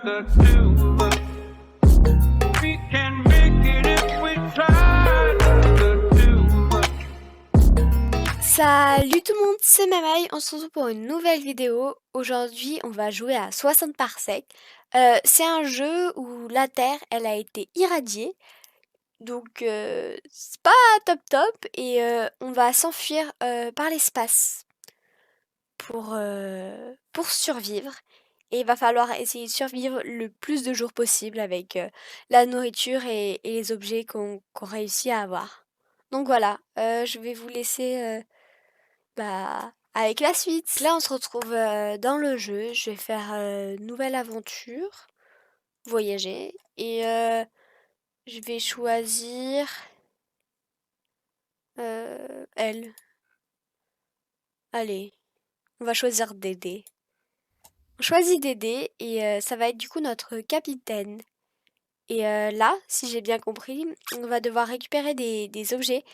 the two of us. We can make it if we try, just the two of us. Salut tout le monde, c'est Mamaï, on se retrouve pour une nouvelle vidéo. Aujourd'hui, on va jouer à 60 parsecs. C'est un jeu où la Terre, elle a été irradiée. Donc, c'est pas top top. Et on va s'enfuir par l'espace pour survivre. Et il va falloir essayer de survivre le plus de jours possible avec la nourriture et les objets qu'on réussit à avoir. Donc voilà, je vais vous laisser avec la suite. Là, on se retrouve dans le jeu. Je vais faire nouvelle aventure, voyager. Et je vais choisir elle. Allez, on va choisir Dédé. On choisit Dédé et ça va être du coup notre capitaine. Et là, si j'ai bien compris, on va devoir récupérer des objets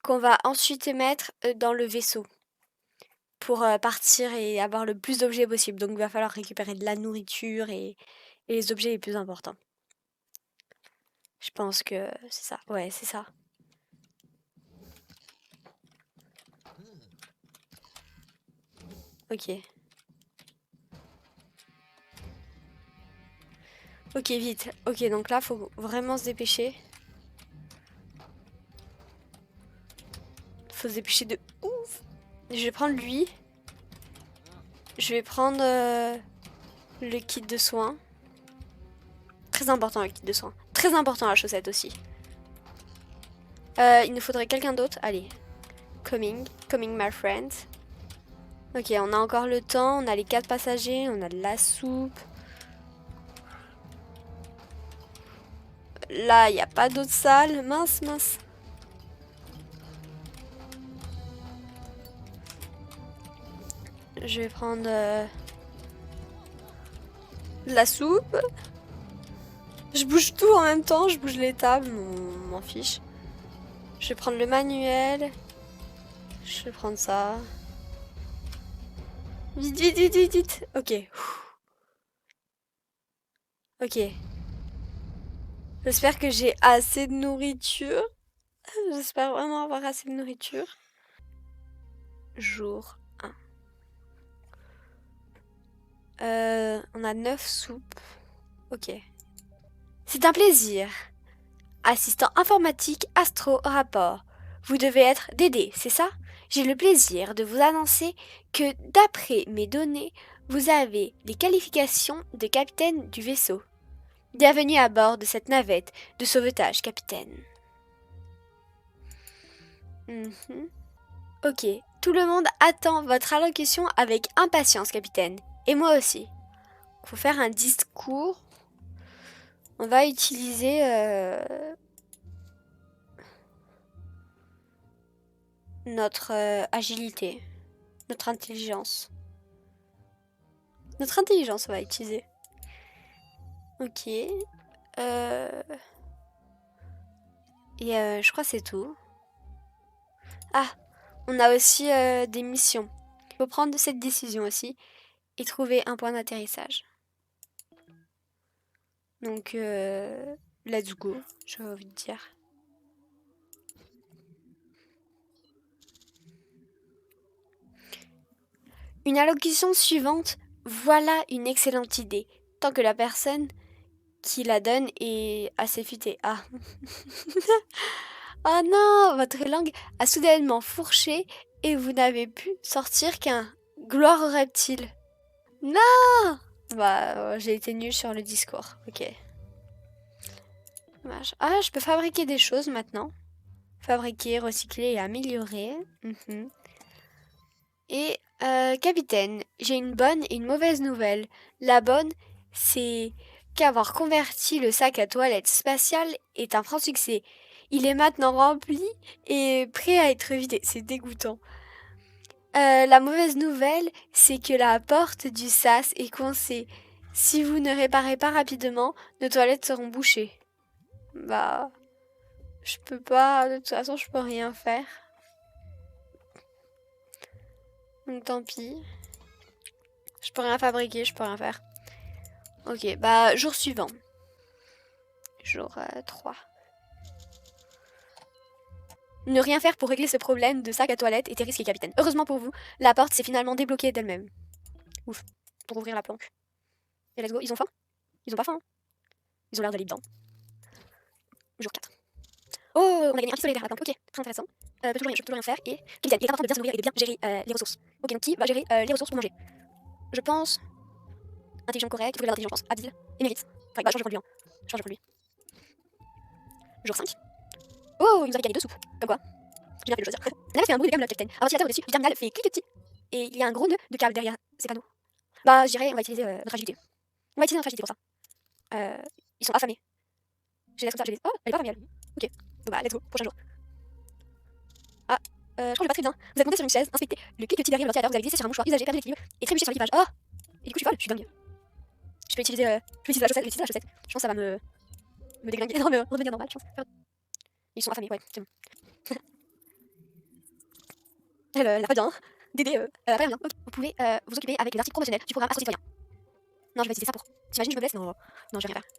qu'on va ensuite mettre dans le vaisseau pour partir et avoir le plus d'objets possible. Donc il va falloir récupérer de la nourriture et les objets les plus importants. Je pense que c'est ça. Ouais, c'est ça. Ok. Ok, vite. Ok, donc là, faut vraiment se dépêcher. Faut se dépêcher de ouf. Je vais prendre lui. Je vais prendre le kit de soins. Très important le kit de soins. Très important la chaussette aussi. Il nous faudrait quelqu'un d'autre. Allez. Coming my friend. Ok, on a encore le temps. On a les 4 passagers. On a de la soupe. Là, il n'y a pas d'autre salle. Mince, mince. Je vais prendre de la soupe. Je bouge tout en même temps. Je bouge les tables. On m'en fiche. Je vais prendre le manuel. Je vais prendre ça. Vite, vite, vite, vite, vite. Ok. Ok. J'espère que j'ai assez de nourriture. J'espère vraiment avoir assez de nourriture. Jour 1. On a 9 soupes. Ok. C'est un plaisir. Assistant informatique Astro au rapport. Vous devez être Dédé, c'est ça? J'ai le plaisir de vous annoncer que d'après mes données, vous avez les qualifications de capitaine du vaisseau. Bienvenue à bord de cette navette de sauvetage, capitaine. Ok, tout le monde attend votre allocution avec impatience, capitaine. Et moi aussi. Faut faire un discours. On va utiliser notre agilité, notre intelligence. Notre intelligence, on va utiliser. Ok. Et je crois que c'est tout. Ah, on a aussi des missions. Il faut prendre cette décision aussi et trouver un point d'atterrissage. Donc, let's go, j'ai envie de dire. Une allocution suivante, voilà une excellente idée, tant que la personne qui la donne est assez futée. Ah. Oh non, votre langue a soudainement fourché et vous n'avez pu sortir qu'un gloire au reptile. Non! Bah, j'ai été nulle sur le discours. Ok. Dommage. Ah, je peux fabriquer des choses maintenant. Fabriquer, recycler et améliorer. Et capitaine, j'ai une bonne et une mauvaise nouvelle. La bonne, c'est qu'avoir converti le sac à toilette spatial est un franc succès. Il est maintenant rempli et prêt à être vidé. C'est dégoûtant. La mauvaise nouvelle, c'est que la porte du sas est coincée. Si vous ne réparez pas rapidement, nos toilettes seront bouchées. Bah, je peux pas. De toute façon, je peux rien faire. Donc tant pis. Je peux rien fabriquer, je peux rien faire. Ok, bah jour suivant. Jour 3. Ne rien faire pour régler ce problème de sac à toilette était risqué, capitaine. Heureusement pour vous, la porte s'est finalement débloquée d'elle-même. Ouf, pour ouvrir la planche. Et let's go, ils ont faim? Ils ont pas faim, hein. Ils ont l'air d'aller dedans. Jour 4. Oh, on a gagné un pistolet vers la planche. Ok, très intéressant. Je peux toujours rien faire. Et capitaine, il est important de bien se nourrir et de bien gérer les ressources. Ok, donc qui va gérer les ressources pour manger? Je pense. Intelligent correct, il faut l'intelligence, je pense. Adil et mérite. Enfin, bah, change de produit. Change de produit. Jour 5. Oh, il nous a régalé 2 soupes. Comme quoi, j'ai bien fait de choisir. La fait un bruit de câble, capitaine. Un ventilateur au-dessus du terminal fait clic-clic. Et il y a un gros nœud de câble derrière ces panneaux. Bah, je dirais, on va utiliser notre agilité. On va utiliser notre agilité pour ça. Ils sont affamés. Je les laisse comme ça, je les laisse. Oh, elle est pas affamée, elle. Ok. Bon, bah, let's go, prochain jour. Ah, je crois que je vais pas très bien. Vous êtes monté sur une chaise, inspecté le clic-clic derrière le ventilateur, vous avez glissé sur un mouchoir usagé, perdu l'équilibre et trébuché sur l'équipage. Oh, et du coup, je suis folle, je suis dingue. Je peux utiliser la chaussette, je pense que ça va me déglinguer, non, me redevenir normal, je pense. Ils sont affamés, ouais, c'est bon. Elle a pas bien, hein. Dédé, elle a pas bien. Okay. Vous pouvez vous occuper avec les articles promotionnels du programme Astro Citoyen. Non, je vais utiliser ça pour. T'imagines, je me blesse? Non, non, je vais rien faire.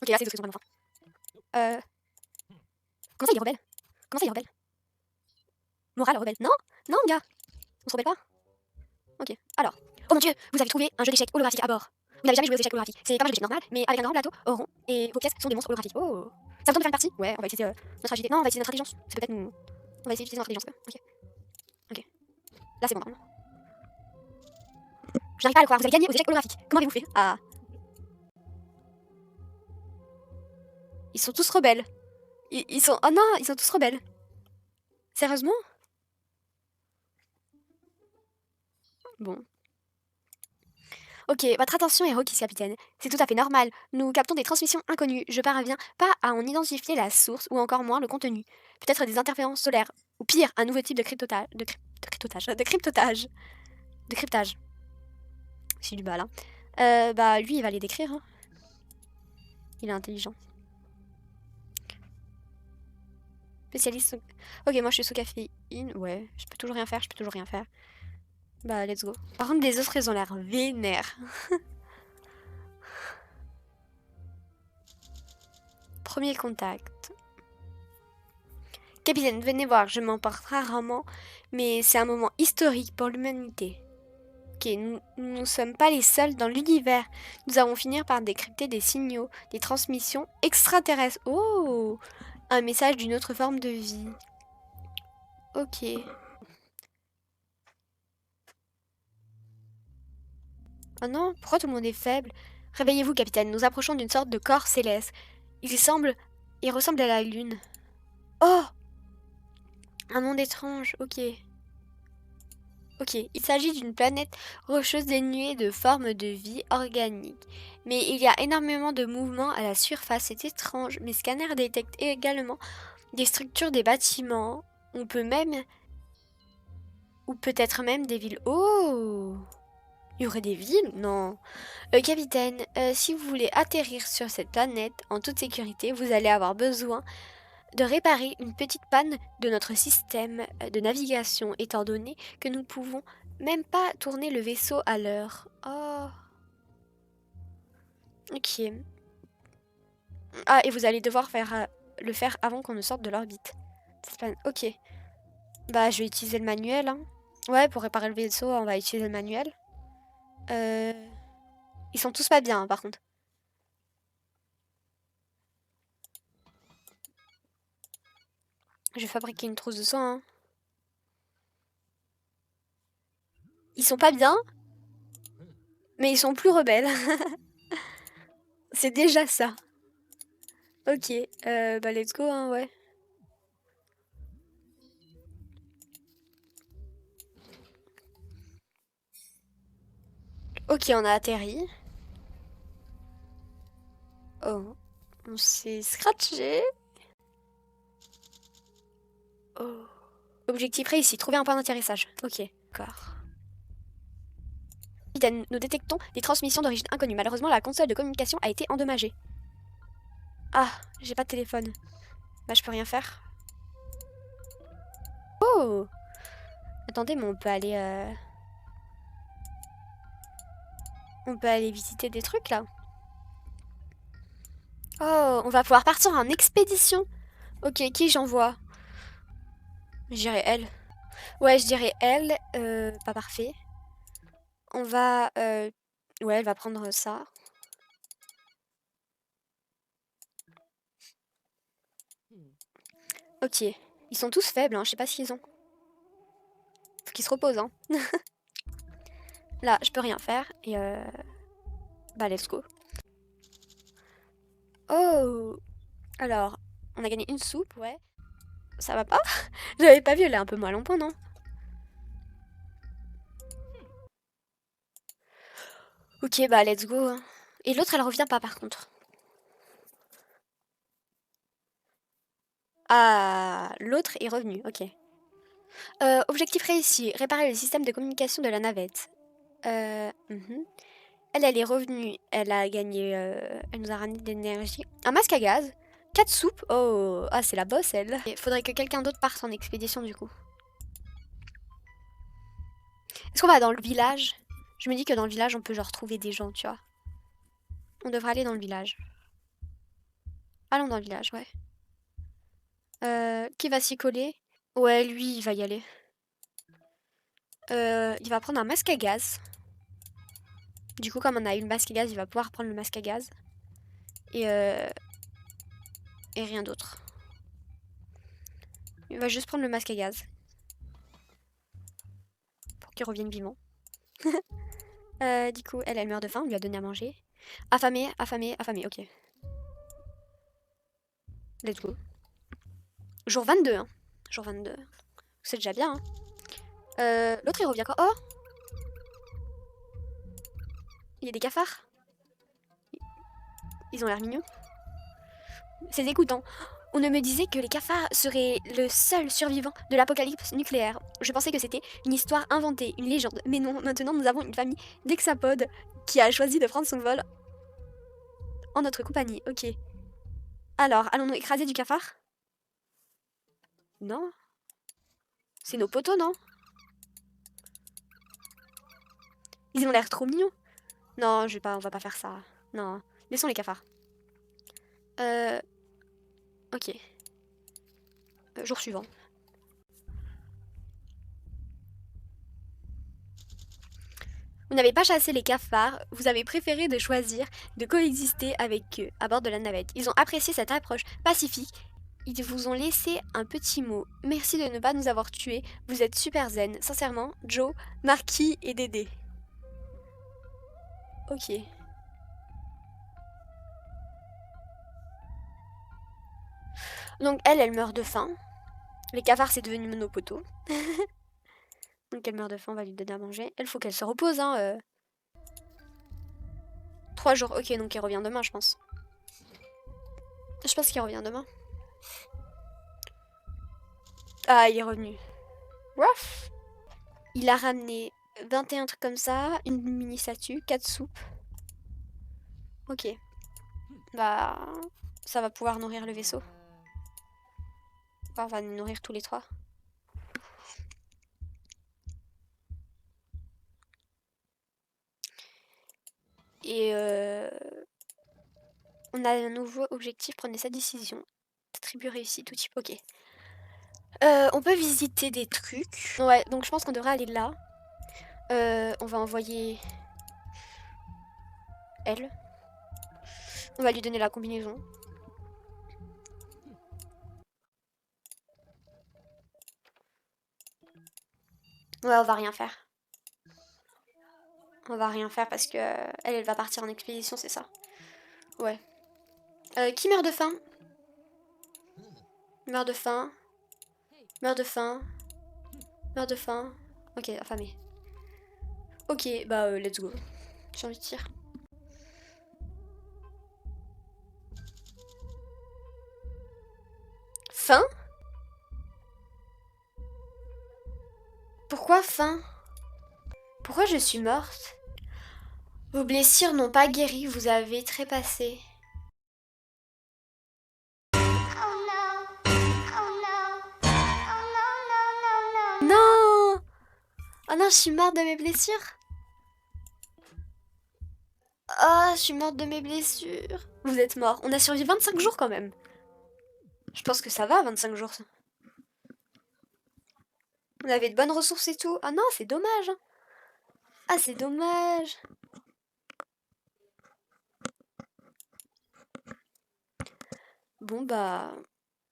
Ok, là, c'est des trucs vraiment fins. Comment ça, il est rebelle? Comment ça, il est rebelle? Morale rebelle? Non, non, gars, on se rebelle pas? Ok, alors. Oh mon dieu, vous avez trouvé un jeu d'échecs holographique à bord. Vous n'avez jamais joué aux échecs holographiques. C'est comme un jeu d'échecs normal, mais avec un grand plateau au rond et vos pièces sont des monstres holographiques. Oh, ça vous tente de faire une partie? Ouais, on va utiliser notre agilité. Non, on va utiliser notre intelligence. C'est peut-être nous. On va essayer d'utiliser notre intelligence. Ok, ok. Là, c'est bon, normalement. Je n'arrive pas à le croire, vous avez gagné aux échecs holographiques. Comment avez-vous fait? Ah. Ils sont tous rebelles. Ils sont. Oh non, ils sont tous rebelles. Sérieusement? Bon. Ok, votre attention est requise, capitaine. C'est tout à fait normal. Nous captons des transmissions inconnues. Je parviens pas à en identifier la source ou encore moins le contenu. Peut-être des interférences solaires. Ou pire, un nouveau type de cryptotage. De cryptotage. De cryptotage. De cryptage. C'est du bal, hein. Bah, lui, il va les décrire, hein. Il est intelligent. Spécialiste. Ok, moi je suis sous caféine. Ouais, je peux toujours rien faire, je peux toujours rien faire. Bah, let's go. Par contre, les autres, ils ont l'air vénères. Premier contact. Capitaine, venez voir, je m'en porte rarement, mais c'est un moment historique pour l'humanité. Ok, nous ne sommes pas les seuls dans l'univers. Nous allons finir par décrypter des signaux, des transmissions extraterrestres. Oh, un message d'une autre forme de vie. Ok. Oh non, pourquoi tout le monde est faible? Réveillez-vous, capitaine, nous approchons d'une sorte de corps céleste. Il ressemble à la Lune. Oh! Un monde étrange, ok. Ok, il s'agit d'une planète rocheuse dénuée de formes de vie organique. Mais il y a énormément de mouvements à la surface, c'est étrange. Mes scanners détectent également des structures des bâtiments. On peut même... Ou peut-être même des villes. Oh! Il y aurait des villes? Non. Capitaine, si vous voulez atterrir sur cette planète en toute sécurité, vous allez avoir besoin de réparer une petite panne de notre système de navigation, étant donné que nous ne pouvons même pas tourner le vaisseau à l'heure. Oh. Ok. Ah, et vous allez devoir le faire avant qu'on ne sorte de l'orbite. Ok. Bah, je vais utiliser le manuel, hein. Ouais, pour réparer le vaisseau, on va utiliser le manuel. Ils sont tous pas bien, hein, par contre. Je vais fabriquer une trousse de soins, hein. Ils sont pas bien, mais ils sont plus rebelles. C'est déjà ça. Ok, bah let's go, hein, ouais. Ok, on a atterri. Oh, on s'est scratché. Oh. Objectif réussi, trouver un point d'atterrissage. Ok, d'accord. Capitaine, nous détectons des transmissions d'origine inconnue. Malheureusement, la console de communication a été endommagée. Ah, j'ai pas de téléphone. Bah, je peux rien faire. Oh! Attendez, mais on peut aller... On peut aller visiter des trucs là. Oh, on va pouvoir partir en expédition. Ok, qui j'envoie? Je dirais elle. Ouais, je dirais elle. Pas parfait. On va... Ouais, elle va prendre ça. Ok. Ils sont tous faibles, hein. Je sais pas ce qu'ils ont. Faut qu'ils se reposent, hein. Là, je peux rien faire. Et bah, let's go. Oh! Alors, on a gagné une soupe, ouais. Ça va pas? J'avais pas vu, elle est un peu moins long, non? Ok, bah, let's go, hein. Et l'autre, elle revient pas, par contre. Ah, l'autre est revenu, ok. Objectif réussi, réparer le système de communication de la navette. Mhm. Elle est revenue, elle a gagné, elle nous a ramené de l'énergie. Un masque à gaz, 4 soupes, oh, ah c'est la boss elle. Il faudrait que quelqu'un d'autre parte en expédition du coup. Est-ce qu'on va dans le village? Je me dis que dans le village on peut genre trouver des gens, tu vois. On devrait aller dans le village. Allons dans le village, ouais. Qui va s'y coller? Ouais, lui il va y aller. Il va prendre un masque à gaz. Du coup, comme on a eu le masque à gaz, il va pouvoir prendre le masque à gaz. Et rien d'autre. Il va juste prendre le masque à gaz. Pour qu'il revienne vivant. Du coup, elle meurt de faim, on lui a donné à manger. Affamée, affamée, affamée, ok. Let's go. Jour 22, hein. Jour 22. C'est déjà bien, hein. L'autre, il revient quand? Oh! Il y a des cafards. Ils ont l'air mignons. C'est dégoûtant. On ne me disait que les cafards seraient le seul survivant de l'apocalypse nucléaire. Je pensais que c'était une histoire inventée, une légende. Mais non, maintenant nous avons une famille d'hexapodes qui a choisi de prendre son vol en notre compagnie. Ok. Alors, allons-nous écraser du cafard? Non. C'est nos poteaux, non? Ils ont l'air trop mignons. Non, je vais pas, on va pas faire ça. Non, laissons les cafards. Ok. Jour suivant. Vous n'avez pas chassé les cafards, vous avez préféré de choisir de coexister avec eux à bord de la navette. Ils ont apprécié cette approche pacifique. Ils vous ont laissé un petit mot. Merci de ne pas nous avoir tués. Vous êtes super zen. Sincèrement, Joe, Marquis et Dédé. Ok. Donc elle meurt de faim. Les cafards, c'est devenu nos poteaux. Donc elle meurt de faim, on va lui donner à manger. Elle faut qu'elle se repose, hein. 3 jours, ok, donc il revient demain, je pense. Je pense qu'il revient demain. Ah, il est revenu. Ruff. Il a ramené 21 trucs comme ça, une mini statue, 4 soupes. Ok. Bah, ça va pouvoir nourrir le vaisseau. Enfin, on va nous nourrir tous les 3. Et on a un nouveau objectif, prenez sa décision. Tribu réussie, tout type, ok. On peut visiter des trucs. Ouais, donc je pense qu'on devrait aller là. On va envoyer elle. On va lui donner la combinaison. Ouais, on va rien faire. On va rien faire parce que elle va partir en expédition, c'est ça. Ouais. Qui meurt de faim? Meurt de faim. Meurt de faim. Meurt de faim. Ok, affamé. Ok, bah let's go. J'ai envie de dire. Faim? Pourquoi faim? Pourquoi je suis morte? Vos blessures n'ont pas guéri, vous avez trépassé. Non! Oh non, je suis morte de mes blessures. Ah, je suis morte de mes blessures. Vous êtes mort. On a survécu 25 jours quand même. Je pense que ça va, 25 jours. On avait de bonnes ressources et tout. Ah non, c'est dommage. Hein. Ah, c'est dommage. Bon, bah,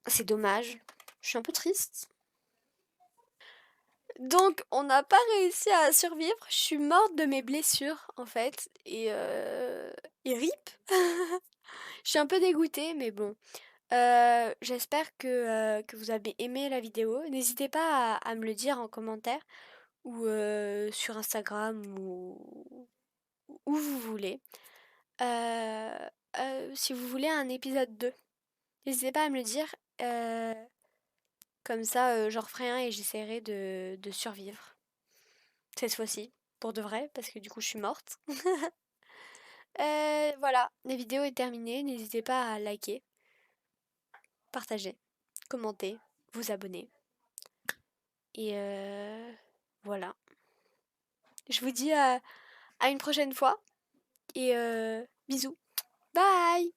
c'est dommage. Je suis un peu triste. Donc, on n'a pas réussi à survivre. Je suis morte de mes blessures, en fait. Et rip. Je suis un peu dégoûtée, mais bon. J'espère que vous avez aimé la vidéo. N'hésitez pas à me le dire en commentaire ou sur Instagram ou où vous voulez. Euh, si vous voulez un épisode 2, n'hésitez pas à me le dire. Euh, Comme ça, j'en referai un et j'essaierai de survivre. Cette fois-ci, pour de vrai, parce que du coup, je suis morte. Voilà, la vidéo est terminée. N'hésitez pas à liker, partager, commenter, vous abonner. Et voilà. Je vous dis à une prochaine fois. Et bisous. Bye!